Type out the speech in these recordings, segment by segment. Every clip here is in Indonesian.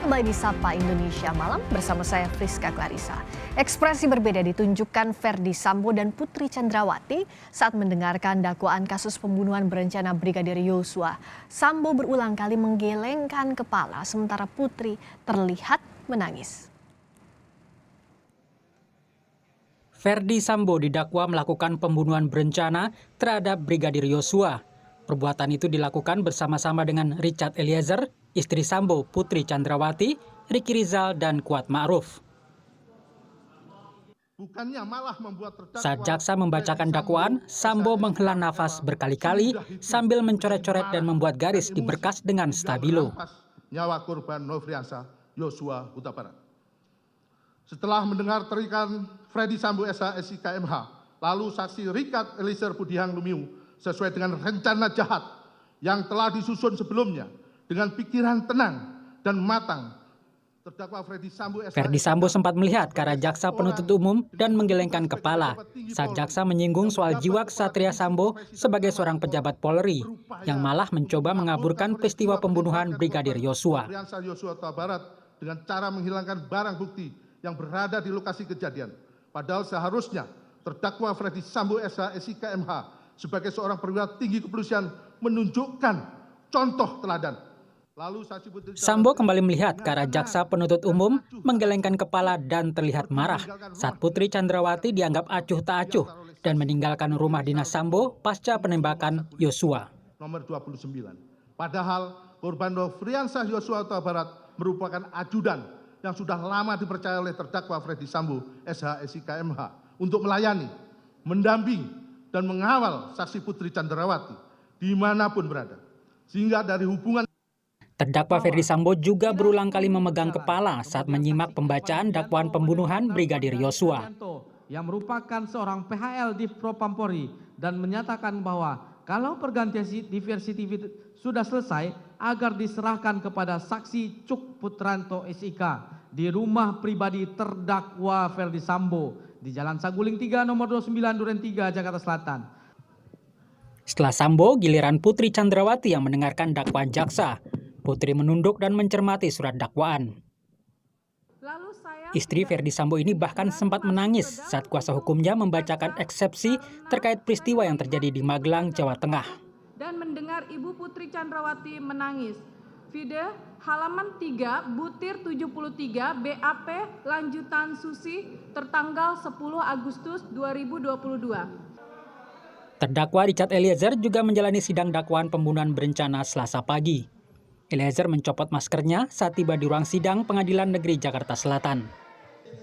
kembali di Sapa Indonesia Malam bersama saya Friska Clarissa. Ekspresi berbeda ditunjukkan Ferdi Sambo dan Putri Chandrawati saat mendengarkan dakwaan kasus pembunuhan berencana Brigadir Yosua. Sambo berulang kali menggelengkan kepala sementara Putri terlihat menangis. Ferdi Sambo didakwa melakukan pembunuhan berencana terhadap Brigadir Yosua. Perbuatan itu dilakukan bersama-sama dengan Richard Eliezer, istri Sambo, Putri Chandrawati, Ricky Rizal, dan Kuat Ma'ruf. Saat jaksa membacakan dakwaan, Sambo menghela nafas berkali-kali sambil mencoret-coret dan membuat garis di berkas dengan stabilo. Nyawa korban Nofriansah Yosua Huta Barat. Setelah mendengar terikan Ferdi Sambo SH SIK MH, lalu saksi Richard Eliezer Budiang Lumiu sesuai dengan rencana jahat yang telah disusun sebelumnya dengan pikiran tenang dan matang. Terdakwa Ferdi Sambo sempat melihat ke arah jaksa penuntut umum dan menggelengkan kepala saat jaksa menyinggung soal jiwa kesatria Sambo sebagai seorang pejabat Polri yang malah mencoba mengaburkan peristiwa pembunuhan Brigadir Yosua. Dengan cara menghilangkan barang bukti yang berada di lokasi kejadian. Padahal seharusnya terdakwa Ferdi Sambo SH SIK MH sebagai seorang perwira tinggi kepolisian menunjukkan contoh teladan. Sambo kembali melihat ke arah jaksa penuntut umum menggelengkan kepala dan terlihat marah saat Putri Chandrawati dianggap acuh tak acuh dan meninggalkan rumah dinas Sambo pasca penembakan Yosua. Nomor 29. Padahal korban Nofriansah Yosua Huta Barat merupakan ajudan yang sudah lama dipercaya oleh terdakwa Ferdi Sambo SH SIK MH untuk melayani, mendampingi, dan mengawal saksi Putri Chandrawati dimanapun berada. Sehingga dari hubungan terdakwa Ferdi Sambo juga berulang kali memegang kepala saat menyimak pembacaan dakwaan pembunuhan Brigadir Yosua. Yang merupakan seorang PHL di Propampori dan menyatakan bahwa kalau pergantian diversi TV sudah selesai agar diserahkan kepada saksi Cuk Putranto SIK di rumah pribadi terdakwa Ferdi Sambo di Jalan Saguling 3 nomor 29 Duren 3 Jakarta Selatan. Setelah Sambo, giliran Putri Chandrawati yang mendengarkan dakwaan jaksa. Putri menunduk dan mencermati surat dakwaan. Istri Ferdi Sambo ini bahkan sempat menangis saat kuasa hukumnya membacakan eksepsi terkait peristiwa yang terjadi di Magelang, Jawa Tengah. Dan mendengar Ibu Putri Chandrawati menangis. Video halaman 3 butir 73 BAP lanjutan Susi tertanggal 10 Agustus 2022. Terdakwa Richard Eliezer juga menjalani sidang dakwaan pembunuhan berencana Selasa pagi. Eliezer mencopot maskernya saat tiba di ruang sidang Pengadilan Negeri Jakarta Selatan.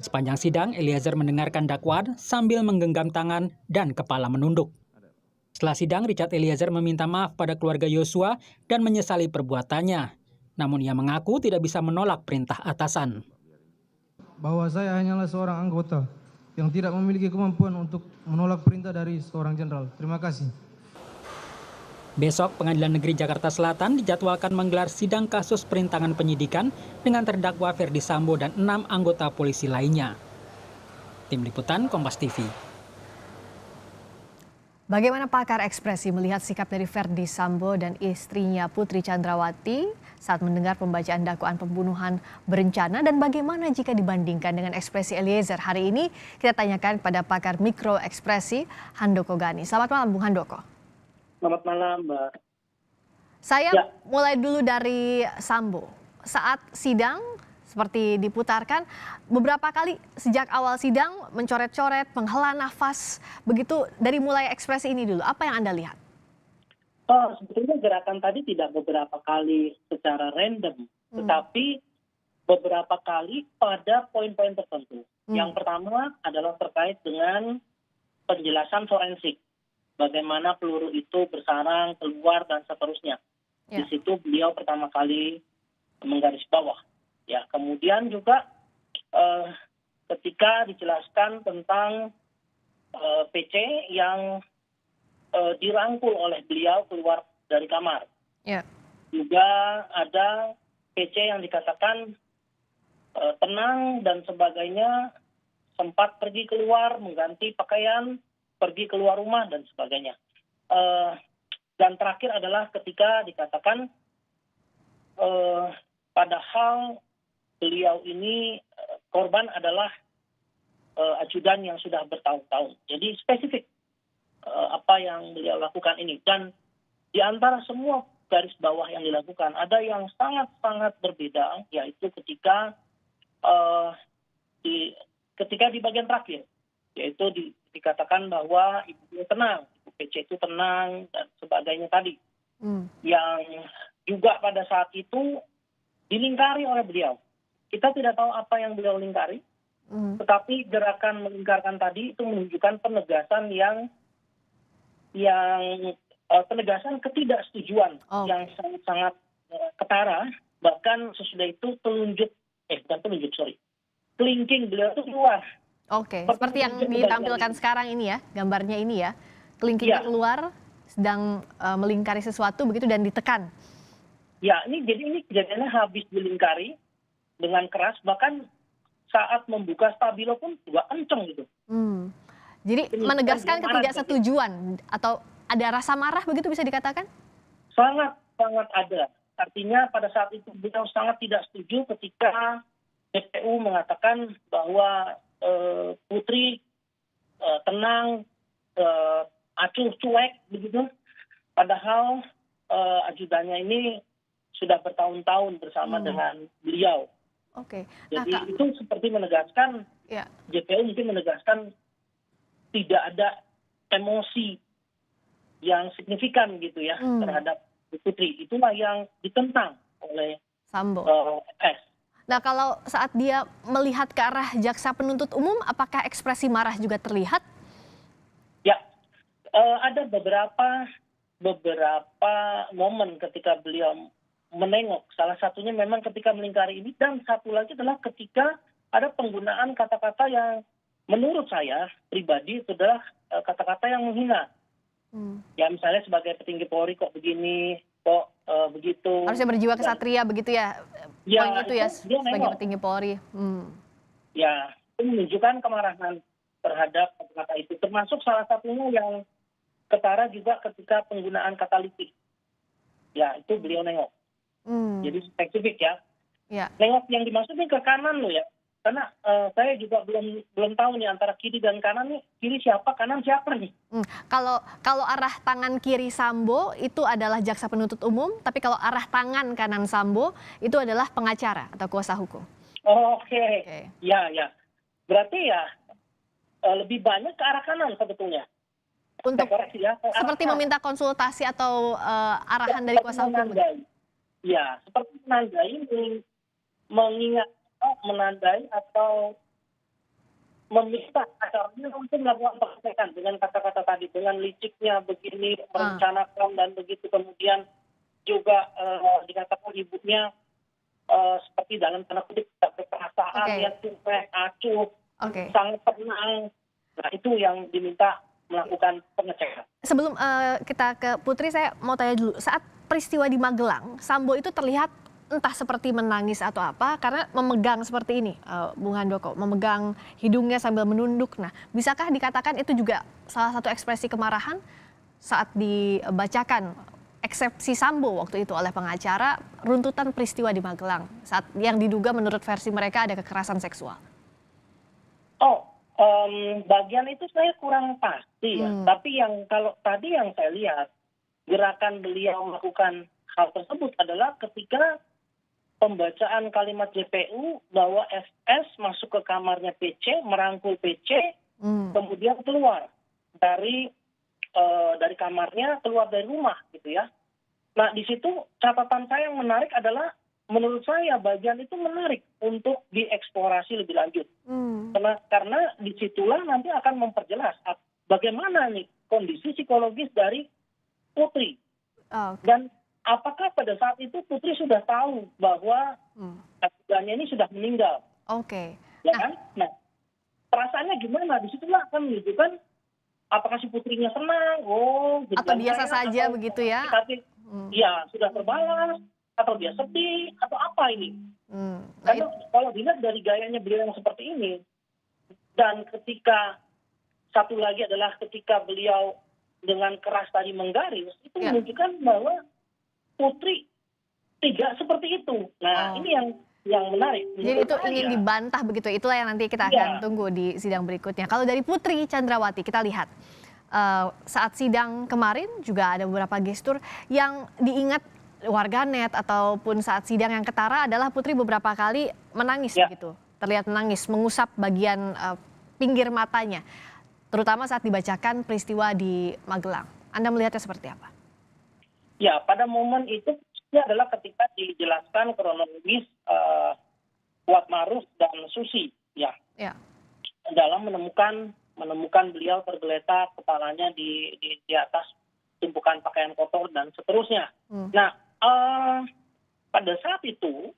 Sepanjang sidang, Eliezer mendengarkan dakwaan sambil menggenggam tangan dan kepala menunduk. Setelah sidang, Richard Eliezer meminta maaf pada keluarga Yosua dan menyesali perbuatannya. Namun ia mengaku tidak bisa menolak perintah atasan. Bahwa saya hanyalah seorang anggota yang tidak memiliki kemampuan untuk menolak perintah dari seorang jenderal. Terima kasih. Besok, Pengadilan Negeri Jakarta Selatan dijadwalkan menggelar sidang kasus perintangan penyidikan dengan terdakwa Ferdi Sambo dan 6 anggota polisi lainnya. Tim Liputan Kompas TV. Bagaimana pakar ekspresi melihat sikap dari Ferdi Sambo dan istrinya Putri Chandrawati saat mendengar pembacaan dakwaan pembunuhan berencana dan bagaimana jika dibandingkan dengan ekspresi Eliezer? Hari ini kita tanyakan kepada pakar mikro ekspresi Handoko Gani. Selamat malam Bung Handoko. Selamat malam Mbak. Saya mulai dulu dari Sambo. Saat sidang seperti diputarkan beberapa kali sejak awal sidang mencoret-coret, menghela nafas, begitu dari mulai ekspresi ini dulu. Apa yang Anda lihat? Sebetulnya gerakan tadi tidak beberapa kali secara random, tetapi beberapa kali pada poin-poin tertentu. Yang pertama adalah terkait dengan penjelasan forensik. Bagaimana peluru itu bersarang, keluar, dan seterusnya. Di situ beliau pertama kali menggarisbawah. Ya, kemudian juga ketika dijelaskan tentang PC yang dirangkul oleh beliau keluar dari kamar. Juga ada PC yang dikatakan tenang dan sebagainya, sempat pergi keluar, mengganti pakaian, pergi keluar rumah, dan sebagainya. Dan terakhir adalah ketika dikatakan padahal beliau ini korban adalah ajudan yang sudah bertahun-tahun. Jadi spesifik apa yang beliau lakukan ini. Dan di antara semua garis bawah yang dilakukan, ada yang sangat-sangat berbeda, yaitu ketika di bagian terakhir, yaitu dikatakan bahwa ibu tenang, ibu PC itu tenang dan sebagainya tadi, yang juga pada saat itu dilingkari oleh beliau. Kita tidak tahu apa yang beliau lingkari, tetapi gerakan melingkarkan tadi itu menunjukkan penegasan penegasan ketidaksetujuan yang sangat-sangat ketara. Bahkan sesudah itu kelingking beliau itu keluar. Oke, seperti yang ditampilkan sekarang ini ya, gambarnya ini ya. Kelingkingnya keluar, sedang melingkari sesuatu begitu dan ditekan. Ya, ini kejadiannya habis dilingkari dengan keras, bahkan saat membuka stabilo pun juga kenceng gitu. Jadi menegaskan ketidaksetujuan atau ada rasa marah begitu bisa dikatakan? Sangat ada. Artinya pada saat itu beliau sangat tidak setuju ketika JPU mengatakan bahwa Putri tenang, acuh cuek begitu. Padahal ajudannya ini sudah bertahun-tahun bersama dengan beliau. Oke. Jadi itu seperti menegaskan, JPU mungkin menegaskan tidak ada emosi yang signifikan gitu ya terhadap Putri. Itulah yang ditentang oleh Sambo. S. Nah, kalau saat dia melihat ke arah jaksa penuntut umum, apakah ekspresi marah juga terlihat? Ya, ada beberapa momen ketika beliau menengok. Salah satunya memang ketika melingkari ini, dan satu lagi adalah ketika ada penggunaan kata-kata yang menurut saya pribadi itu adalah kata-kata yang menghina. Ya misalnya sebagai petinggi Polri kok begini, kok begitu. Harusnya berjiwa kesatria begitu ya? Poin itu ya sebagai petinggi Polri. Ya, itu menunjukkan kemarahan terhadap kata-kata itu. Termasuk salah satunya yang ketara juga ketika penggunaan kata litik. Ya, itu beliau nengok. Jadi spesifik ya. Nengok yang dimaksud ini ke kanan loh ya. Karena saya juga belum tahu nih antara kiri dan kanan nih, kiri siapa, kanan siapa nih. Kalau arah tangan kiri Sambo itu adalah jaksa penuntut umum, tapi kalau arah tangan kanan Sambo itu adalah pengacara atau kuasa hukum. Oke. Ya. Berarti ya lebih banyak ke arah kanan sebetulnya. Untuk seperti meminta konsultasi atau arahan dari kuasa hukum. Ya, seperti menandai atau meminta acaranya untuk melakukan pengecekan dengan kata-kata tadi, dengan liciknya begini, merencanakan dan begitu, kemudian juga dikatakan ibunya seperti dalam tanda kutip perasaan yang cuek, acuh, sangat tenang. Nah itu yang diminta melakukan pengecekan. Sebelum kita ke Putri, saya mau tanya dulu, saat peristiwa di Magelang, Sambo itu terlihat entah seperti menangis atau apa, karena memegang seperti ini, Bung Handoko, memegang hidungnya sambil menunduk. Nah, bisakah dikatakan itu juga salah satu ekspresi kemarahan saat dibacakan eksepsi Sambo waktu itu oleh pengacara, runtutan peristiwa di Magelang, saat yang diduga menurut versi mereka ada kekerasan seksual? Bagian itu saya kurang pasti ya. Tapi kalau tadi yang saya lihat, gerakan beliau melakukan hal tersebut adalah ketika pembacaan kalimat JPU bahwa FS masuk ke kamarnya PC, merangkul PC, kemudian keluar dari kamarnya, keluar dari rumah gitu ya. Nah di situ catatan saya yang menarik adalah, menurut saya bagian itu menarik untuk dieksplorasi lebih lanjut. Karena disitulah nanti akan memperjelas bagaimana nih kondisi psikologis dari Putri. Dan apakah pada saat itu Putri sudah tahu bahwa ajudannya ini sudah meninggal? Ya kan? Nah, perasaannya gimana? Disitulah akan menunjukkan apakah si Putrinya senang, atau biasa saja begitu ya? Tapi ya sudah terbalas, atau dia sedih, atau apa ini? Karena kalau dilihat dari gayanya beliau yang seperti ini, dan ketika satu lagi adalah ketika beliau dengan keras tadi menggaris, itu menunjukkan bahwa Putri tidak seperti itu. Nah, ini yang menarik. Jadi Menurut itu ingin saya, dibantah begitu. Itulah yang nanti kita Iya. akan tunggu di sidang berikutnya. Kalau dari Putri Chandrawati kita lihat saat sidang kemarin juga ada beberapa gestur yang diingat warganet ataupun saat sidang yang ketara adalah Putri beberapa kali menangis Ya. begitu. Terlihat menangis, mengusap bagian pinggir matanya. Terutama saat dibacakan peristiwa di Magelang. Anda melihatnya seperti apa? Ya, pada momen itu adalah ketika dijelaskan kronologis Kuatmaruf dan Susi, ya, Ya. dalam menemukan beliau tergeletak kepalanya di atas tumpukan pakaian kotor dan seterusnya. Nah, pada saat itu,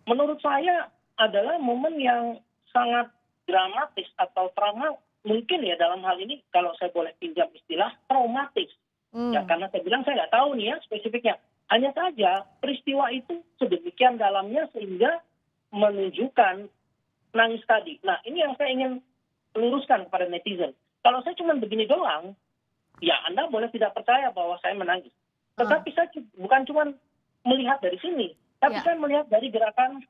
menurut saya adalah momen yang sangat dramatis atau trauma, mungkin ya dalam hal ini kalau saya boleh pinjam istilah traumatis. Ya, karena saya bilang saya nggak tahu nih ya spesifiknya. Hanya saja peristiwa itu sedemikian dalamnya sehingga menunjukkan nangis tadi. Nah, ini yang saya ingin luruskan kepada netizen. Kalau saya cuma begini doang, ya Anda boleh tidak percaya bahwa saya menangis. Tetapi saya bukan cuma melihat dari sini, tapi Ya. saya melihat dari gerakan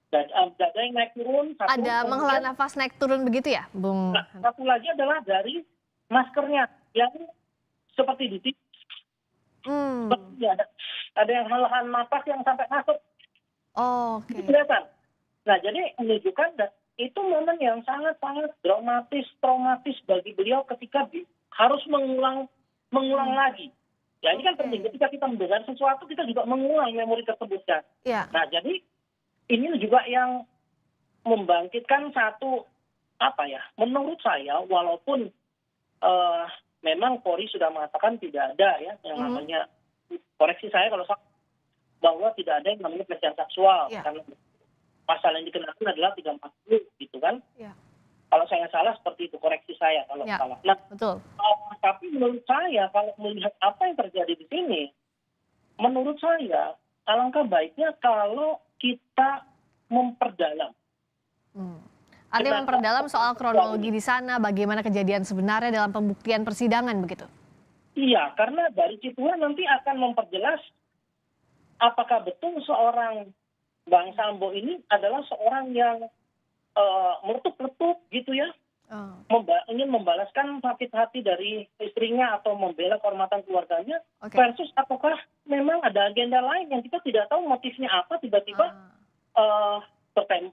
dada yang naik turun. Satu, Ada menghela kemudian nafas naik turun begitu ya, Bung? satu lagi adalah dari maskernya yang seperti ditiup. Seperti ada yang helahan napas yang sampai masuk. Oh, Itu oke. kelihatan. Nah, jadi menunjukkan itu momen yang sangat-sangat dramatis, traumatis bagi beliau ketika harus mengulang lagi. Ya, ini kan penting. Ketika kita mendengar sesuatu, kita juga mengulang memori tersebut. Kan? Ya. Nah, jadi ini juga yang membangkitkan satu, menurut saya, walaupun memang Polri sudah mengatakan tidak ada ya yang namanya, koreksi saya kalau salah, bahwa tidak ada yang namanya pelecehan seksual. Ya. Karena pasal yang dikenakan adalah 340 gitu kan. Ya. Kalau saya nggak salah seperti itu, koreksi saya kalau Ya. salah. Nah, Betul. tapi menurut saya kalau melihat apa yang terjadi di sini, menurut saya alangkah baiknya kalau kita memperdalam. Artinya memperdalam soal kronologi di sana, bagaimana kejadian sebenarnya dalam pembuktian persidangan begitu. Iya, karena dari situlah nanti akan memperjelas apakah betul seorang Bang Sambo ini adalah seorang yang meletup-letup gitu ya, ingin membalaskan sakit hati dari istrinya atau membela kehormatan keluarganya, Oke. versus apakah memang ada agenda lain yang kita tidak tahu motifnya apa, tiba-tiba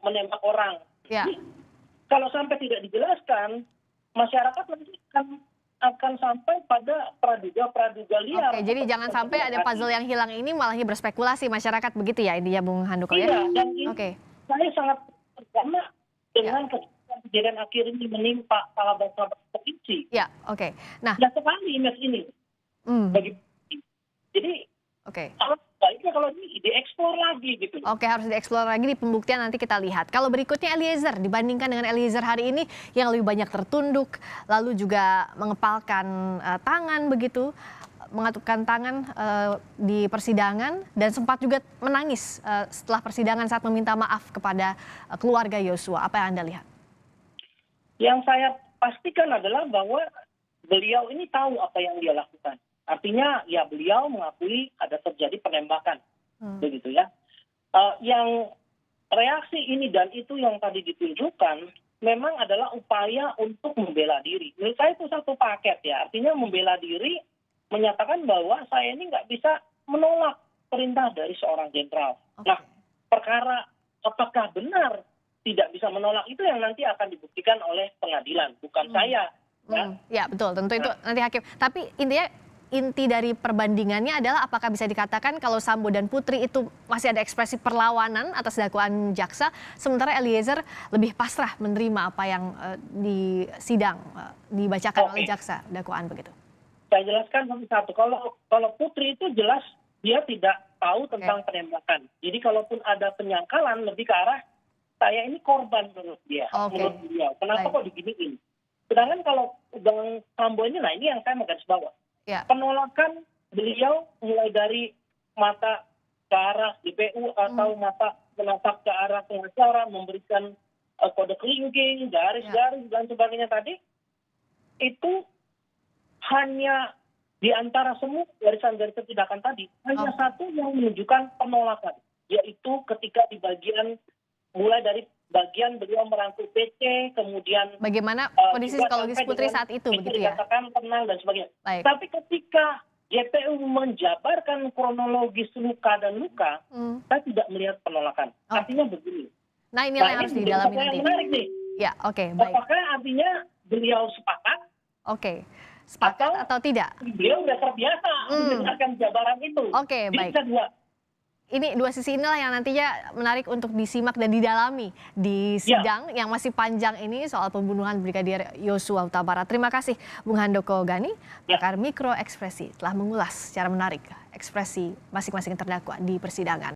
menembak orang. Ya. Jadi, kalau sampai tidak dijelaskan, masyarakat nanti akan sampai pada praduga liar. Oke, jadi jangan sampai ada puzzle yang hilang ini malahnya berspekulasi masyarakat begitu ya intinya Bung Handoko ya. Iya, dan ini Oke. saya sangat terkena dengan kejadian akhir ini menimpa sahabat-sahabat provinsi. Ya, oke. Nah, Nah, sekali image ini bagi jadi oke. baiknya kalau ini dieksplor lagi gitu. Oke, harus dieksplor lagi di pembuktian nanti kita lihat. Kalau berikutnya Eliezer, dibandingkan dengan Eliezer hari ini yang lebih banyak tertunduk, lalu juga mengepalkan tangan begitu, mengatupkan tangan di persidangan dan sempat juga menangis setelah persidangan saat meminta maaf kepada keluarga Yosua. Apa yang Anda lihat? Yang saya pastikan adalah bahwa beliau ini tahu apa yang dia lakukan. Artinya ya beliau mengakui ada terjadi penembakan, begitu ya. Yang reaksi ini dan itu yang tadi ditunjukkan memang adalah upaya untuk membela diri. Menurut saya itu satu paket ya. Artinya membela diri menyatakan bahwa saya ini nggak bisa menolak perintah dari seorang jenderal. Nah, perkara apakah benar tidak bisa menolak itu yang nanti akan dibuktikan oleh pengadilan, bukan saya. Ya betul, tentu itu nanti hakim. Tapi inti dari perbandingannya adalah apakah bisa dikatakan kalau Sambo dan Putri itu masih ada ekspresi perlawanan atas dakwaan jaksa, sementara Eliezer lebih pasrah menerima apa yang di sidang dibacakan oleh jaksa dakwaan begitu. Saya jelaskan satu. Kalau Putri itu jelas dia tidak tahu tentang penembakan. Jadi kalaupun ada penyangkalan lebih ke arah saya ini korban menurut dia, menurut beliau. Kenapa kok diginiin? Sedangkan kalau Bang Sambo ini, nah ini yang saya mau garis bawah. Ya. Penolakan beliau mulai dari mata ke arah DPU atau mata menatap ke arah pengacara, memberikan kode kelingking, garis-garis dan sebagainya tadi, itu hanya di antara semua garisan-garisan tindakan tadi, hanya satu yang menunjukkan penolakan. yaitu ketika di bagian mulai dari bagian beliau merangkul PC, kemudian Bagaimana kondisi juga psikologis sampai Putri dengan saat itu bisa begitu ya? dikatakan tenang dan sebagainya. Baik. Tapi ketika JPU menjabarkan kronologis luka dan luka, saya tidak melihat penolakan. Oh. Artinya begini. Nah, inilah yang Nah, harus ini didalami yang nanti. menarik nih. Ya, oke, baik. Apakah artinya beliau sepakat? Oke. Sepakat atau tidak? Beliau sudah terbiasa mendengarkan jabaran itu. Oke, Jadi baik. bisa dua. Ini dua sisi inilah yang nantinya menarik untuk disimak dan didalami di sidang yang masih panjang ini soal pembunuhan Brigadir Yosua Huta Barat. Terima kasih Bung Handoko Gani, pakar mikro ekspresi, telah mengulas secara menarik ekspresi masing-masing terdakwa di persidangan.